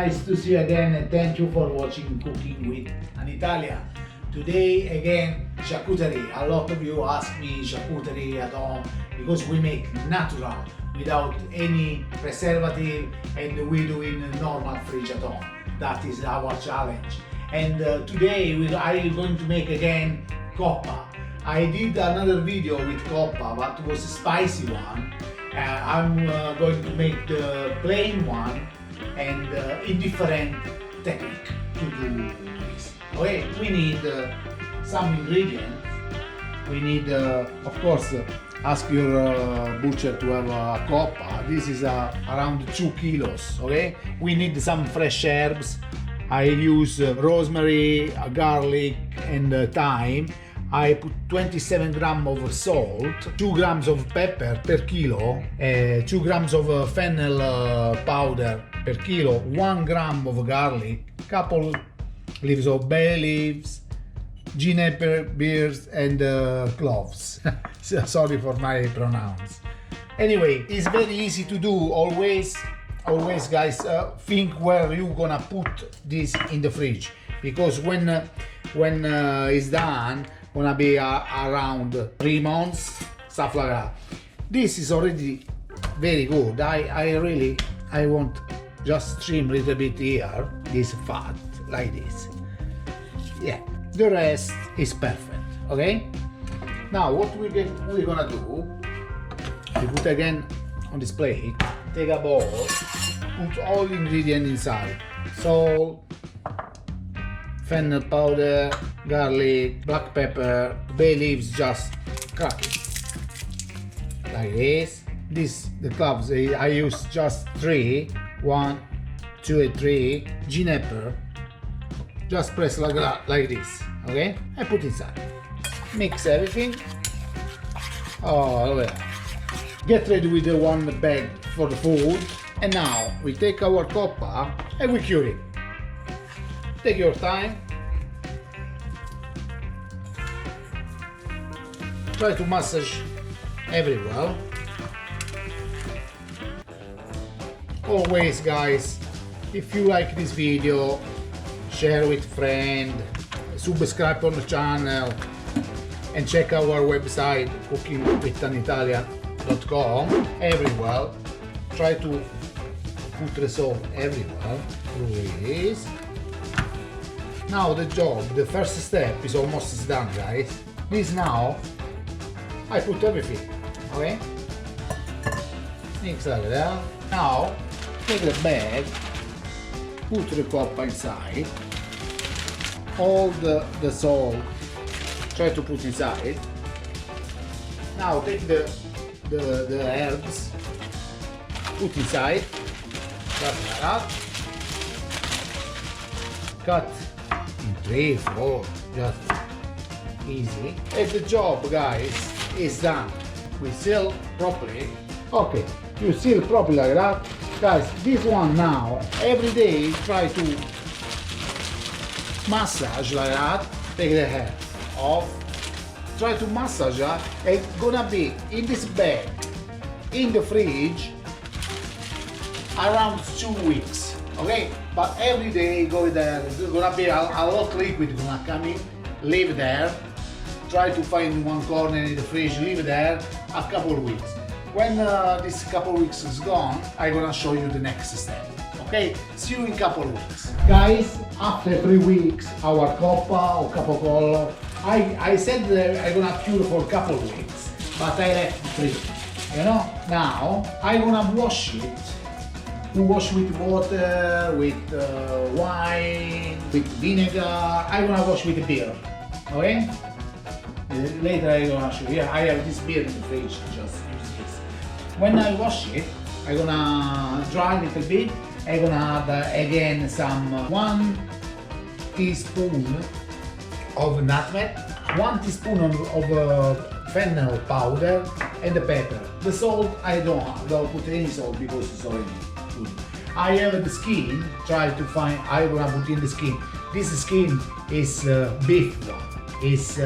nice to see you again, and thank you for watching Cooking with an Italian. Today again, charcuterie. A lot of you ask me charcuterie at home because we make natural without any preservative, and we do in normal fridge at home. That is our challenge. And today I am going to make again coppa. I did another video with coppa, but it was a spicy one. I'm going to make the plain one and in different technique to do this. Okay, we need some ingredients. We need, of course, ask your butcher to have a coppa. This is around 2 kilos. Okay, we need some fresh herbs. I use rosemary, garlic, and thyme. I put 27 grams of salt, 2 grams of pepper per kilo, 2 grams of fennel powder per kilo, 1 gram of garlic, couple leaves of bay leaves, Juniper Berries, and cloves. Sorry for my pronouns. Anyway, it's very easy to do. Always guys, think where you're gonna put this in the fridge, because when it's done, gonna be around 3 months, stuff like that. This is already very good. I want just trim a little bit here, this fat, like this. Yeah, the rest is perfect. Okay. Now what we're gonna do? We put again on this plate. Take a bowl, put all the ingredients inside. Salt, fennel powder, garlic, black pepper, bay leaves, just crack it like this. The cloves I use just 3, 1, 2, and 3. Juniper, just press like this. Okay, I put inside. Mix everything. Oh yeah. Get ready with the one bag for the food. And now we take our coppa and we cure it. Take your time. Try to massage everywhere. Always guys, if you like this video, share with friend, subscribe on the channel, and check our website cookingwithanitalian.com. everywhere. Try to put the salt everywhere. Please. Now the first step is almost done, guys. This now, I put everything, okay? Mix like that. Now, take the bag, put the coppa inside, all the salt, try to put inside. Now take the herbs, put inside, just like that. Cut in 3, 4, just easy. And the job, guys, is done. We seal properly. Okay, you seal properly like that. Guys, this one now, every day try to massage like that. Take the hair off. Try to massage it. It's gonna be in this bag, in the fridge, around 2 weeks. Okay? But every day go there. There's gonna be a lot of liquid gonna come in. Leave there. Try to find one corner in the fridge, leave it there a couple of weeks. When this couple of weeks is gone, I'm gonna show you the next step. Okay, see you in a couple of weeks. Guys, after 3 weeks, our coppa or capocollo, I said that I'm gonna cure for a couple of weeks, but I left 3. You know, now I'm gonna wash it. Wash with water, with wine, with vinegar. I'm gonna wash with beer. Okay? Later I'm gonna show you. I have this beer in the fridge, just use this. When I wash it, I'm gonna dry a little bit. I'm gonna add again some 1 teaspoon of nutmeg, 1 teaspoon of fennel powder, and the pepper. The salt I don't put any salt because it's already good. I have the skin. Try to find. I'm gonna put in the skin. This skin is beef one. It's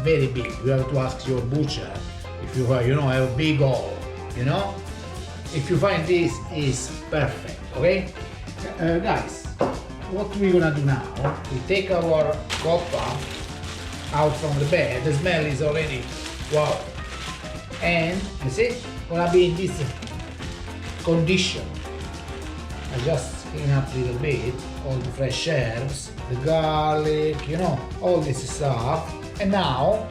very big. You have to ask your butcher if you have a big hole. If you find this, is perfect. Okay. Guys, what we're gonna do now, we take our coppa out from the bed. The smell is already wow, and you see, gonna be in this condition. I just clean up a little bit all the fresh herbs, the garlic, you know, all this stuff. And now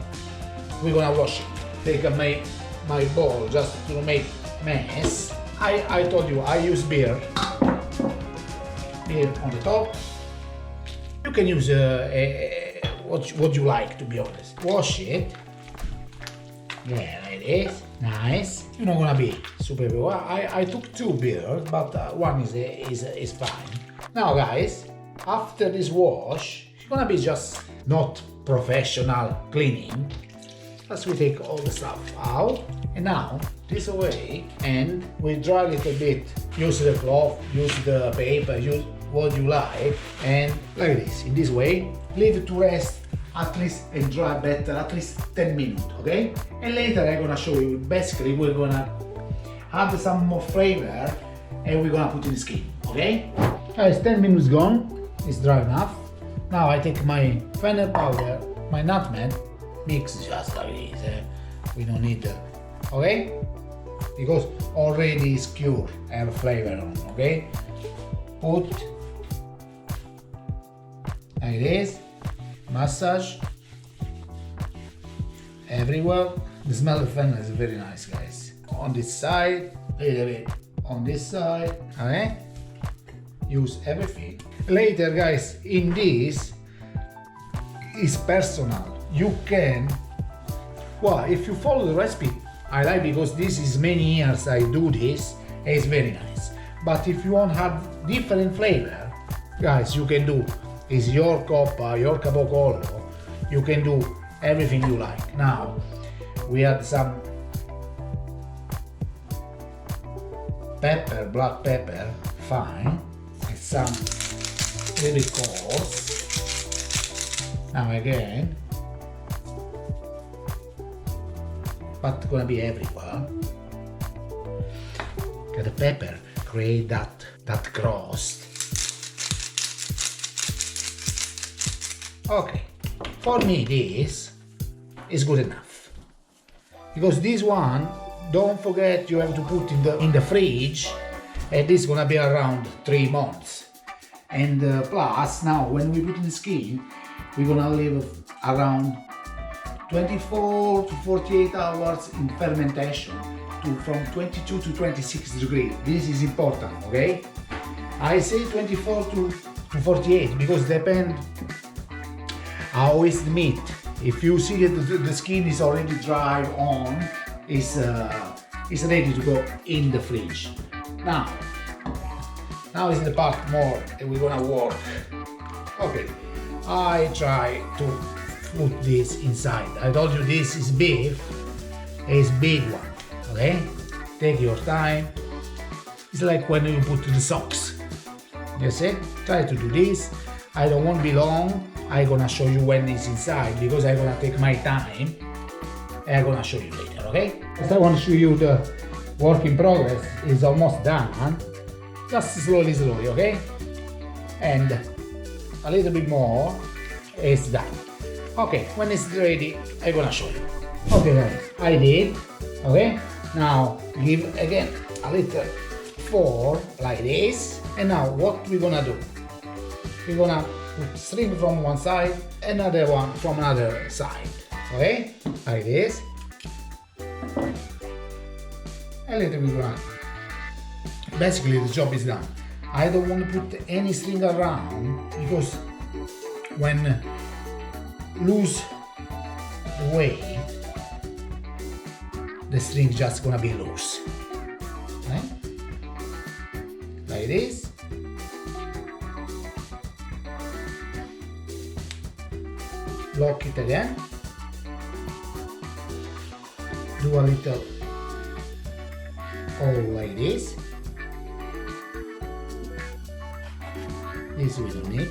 we're gonna wash it. Take my bowl just to make mess. I told you I use beer on the top. You can use what you like, to be honest. Wash it. Yeah, like this. Nice. You're not gonna be super well. I took 2 beers, but one is fine. Now, guys, after this wash, it's gonna be just not professional cleaning. First, we take all the stuff out, and now this away, and we dry a little bit. Use the cloth, use the paper, use what you like, and like this. In this way, leave it to rest at least and dry better, at least 10 minutes, okay? And later I'm gonna show you, basically we're gonna add some more flavor and we're gonna put in the skin, okay? Guys, 10 minutes gone, it's dry enough. Now I take my fennel powder, my nutmeg, mix just like this, we don't need okay? Because already it's cured, have flavor on, okay? Put like this. Massage everywhere. The smell of fennel is very nice, guys. On this side, a little bit on this side, okay? Use everything. Later, guys, in this is personal. You can, well, if you follow the recipe, I like, because this is many years I do this, and it's very nice. But if you want to have different flavor, guys, you can do. Is your coppa, your capocollo, you can do everything you like. Now, we add some pepper, black pepper, fine, and some little bit coarse. Now again, but gonna be everywhere. Get the pepper, create that crust. Okay, for me this is good enough, because this one, don't forget, you have to put in the fridge, and this is gonna be around 3 months. And plus, now when we put in the skin, we're gonna leave around 24 to 48 hours in fermentation, from 22 to 26 degrees. This is important, okay? I say 24 to 48 because depend how is the meat. If you see that the skin is already dry on, it's ready to go in the fridge. Now is the part more that we're gonna work. Okay, I try to put this inside. I told you this is beef, it's big one, okay? Take your time. It's like when you put the socks. You see? Try to do this. I don't want to be long. I'm gonna show you when it's inside, because I'm gonna take my time and I'm gonna show you later, okay? First I want to show you the work in progress. It's almost done. Just slowly, okay? And a little bit more, it's done. Okay, when it's ready, I'm gonna show you. Okay guys, I did, okay? Now give again a little form like this. And now what we're gonna do? We're gonna put string from one side, another one from another side, okay? Like this. A little bit around. Basically the job is done. I don't want to put any string around, because when lose weight, the string just gonna be loose, right? Like this. Lock it again. Do a little hole like this. This we don't need.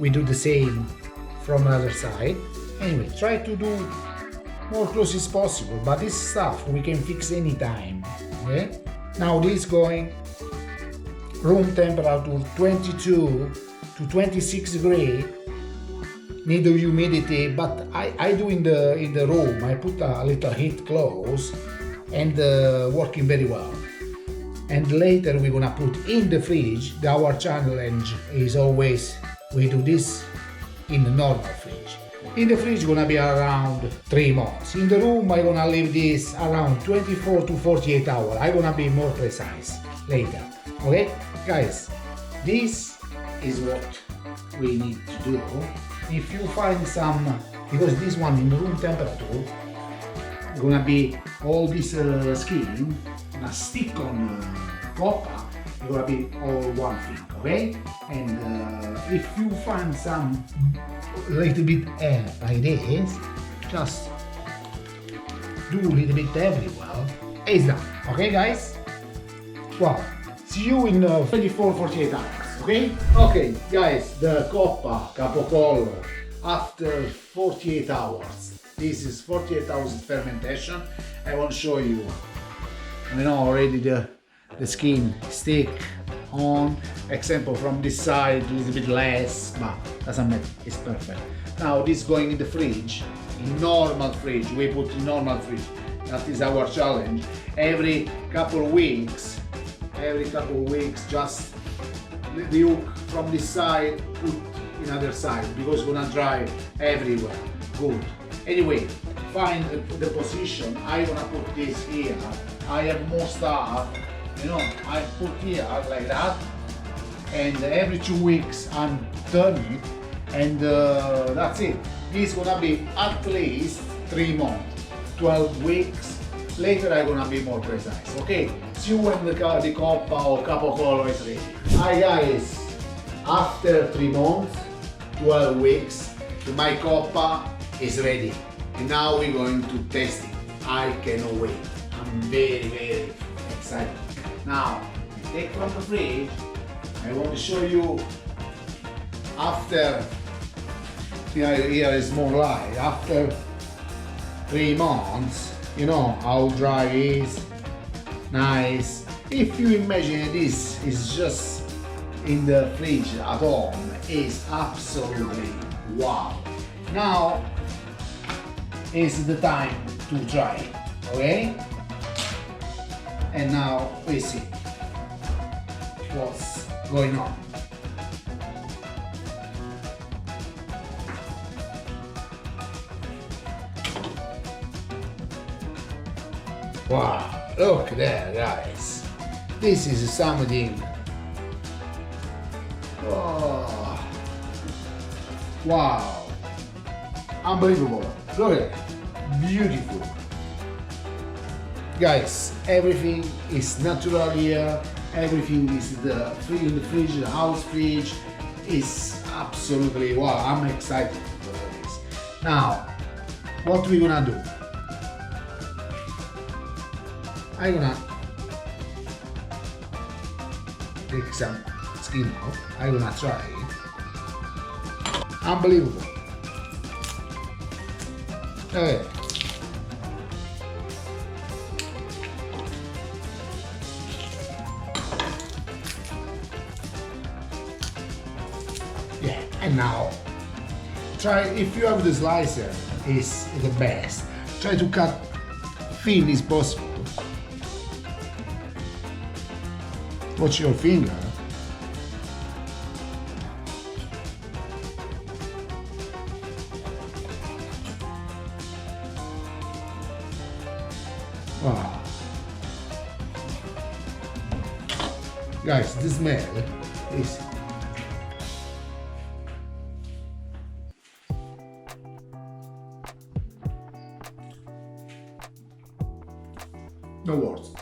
We do the same from the other side. Anyway, try to do more close as possible, but this stuff we can fix anytime, okay? Now this going room temperature 22 to 26 degree. Need the humidity, but I do in the room. I put a little heat close and working very well. And later we're gonna put in the fridge. Our challenge is always we do this in the normal fridge. In the fridge gonna be around 3 months. In the room I'm gonna leave this around 24 to 48 hours. I'm gonna be more precise later. Okay, guys, this is what we need to do. If you find some, because this one in room temperature gonna be all this skin gonna stick on coppa, it's gonna be all one thing, okay? And if you find some little bit air like this, just do a little bit everywhere. It's done, okay, guys? Wow, see you in 24-48 hours. Okay? Okay, guys, the coppa Capocollo after 48 hours. This is 48 hours fermentation. I want to show you. You know already the skin stick on. Example from this side, a little bit less, but doesn't matter. It's perfect. Now this going in the fridge, in normal fridge. We put in normal fridge. That is our challenge. Every couple of weeks, just the hook from this side, put in other side, because it's gonna dry everywhere. Good. Anyway, find the position. I'm gonna put this here. I have more stuff, you know, I put here like that, and every 2 weeks I'm turning, and that's it. This is gonna be at least 3 months, 12 weeks. Later I'm gonna be more precise, okay? See you when the coppa or capocollo is ready. Hi guys, after 3 months, 12 weeks, my coppa is ready. And now we're going to test it. I cannot wait. I'm very excited. Now, take from the fridge. I want to show you after, here is more light, after 3 months, you know how dry it is, nice. If you imagine this is just in the fridge at home, it's absolutely wow. Now is the time to try it, okay? And now we see what's going on. Wow, look there, guys. This is something. Oh, wow, unbelievable. Look at it, beautiful. Guys, everything is natural here. Everything is in the fridge, the house fridge. Is absolutely wow. I'm excited for this. Now, what we gonna do? I'm gonna take some skin out. I'm gonna try it. Unbelievable. Okay. Yeah, and now try, if you have the slicer, is the best. Try to cut thin as possible. Watch your finger. Wow. Guys, the smell is no words.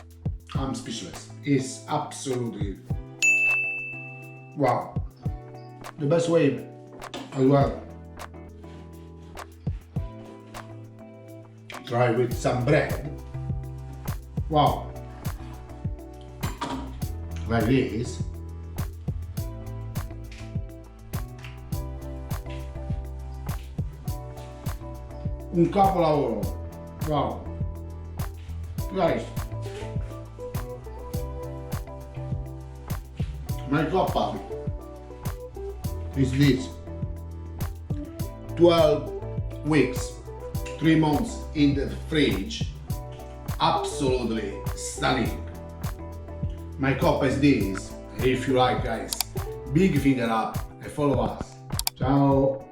I'm speechless. It's absolutely wow. The best way as well. Try with some bread. Wow. Like this. Un capolavoro. Wow. Guys. My coppa is this. 12 weeks, 3 months in the fridge. Absolutely stunning. My coppa is this. If you like, guys, big finger up and follow us. Ciao.